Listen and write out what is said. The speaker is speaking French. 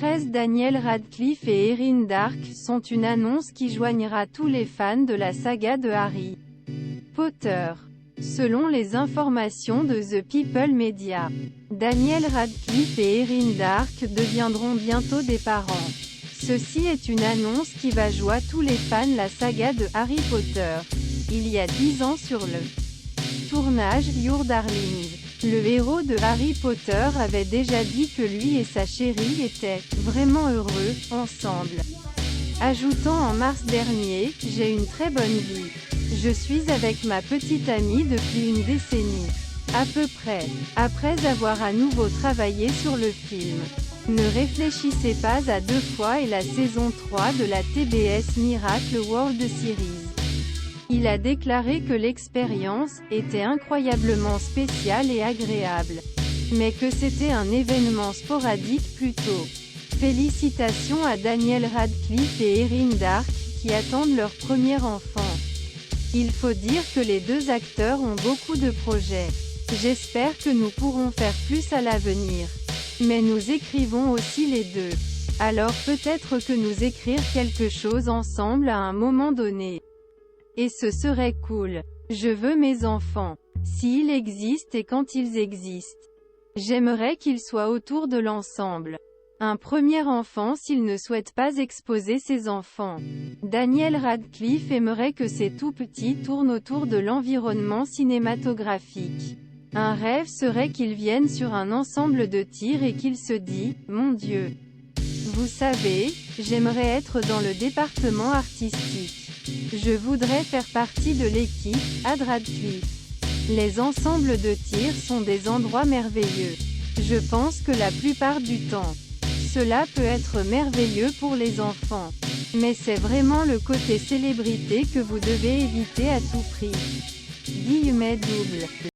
13 Daniel Radcliffe et Erin Dark sont une annonce qui joignera tous les fans de la saga de Harry Potter. Selon les informations de The People Media, Daniel Radcliffe et Erin Dark deviendront bientôt des parents. Ceci est une annonce qui va joie tous les fans la saga de Harry Potter. Il y a 10 ans sur le tournage Your Darlings, le héros de Harry Potter avait déjà dit que lui et sa chérie étaient « vraiment heureux » ensemble, ajoutant en mars dernier « J'ai une très bonne vie. Je suis avec ma petite amie depuis une décennie. À peu près. » Après avoir à nouveau travaillé sur le film. Ne réfléchissez pas à deux fois et la saison 3 de la TBS Miracle World Series. Il a déclaré que l'expérience était incroyablement spéciale et agréable, mais que c'était un événement sporadique plutôt. Félicitations à Daniel Radcliffe et Erin Dark, qui attendent leur premier enfant. Il faut dire que les deux acteurs ont beaucoup de projets. J'espère que nous pourrons faire plus à l'avenir. Mais nous écrivons aussi les deux. Alors peut-être que nous écrire quelque chose ensemble à un moment donné. Et ce serait cool. Je veux mes enfants. S'ils existent et quand ils existent. J'aimerais qu'ils soient autour de l'ensemble. Un premier enfant s'il ne souhaite pas exposer ses enfants. Daniel Radcliffe aimerait que ses tout-petits tournent autour de l'environnement cinématographique. Un rêve serait qu'ils viennent sur un ensemble de tirs et qu'ils se disent « Mon Dieu. Vous savez, j'aimerais être dans le département artistique. Je voudrais faire partie de l'équipe, à Radcliffe. Les ensembles de tir sont des endroits merveilleux. Je pense que la plupart du temps, cela peut être merveilleux pour les enfants. Mais c'est vraiment le côté célébrité que vous devez éviter à tout prix. »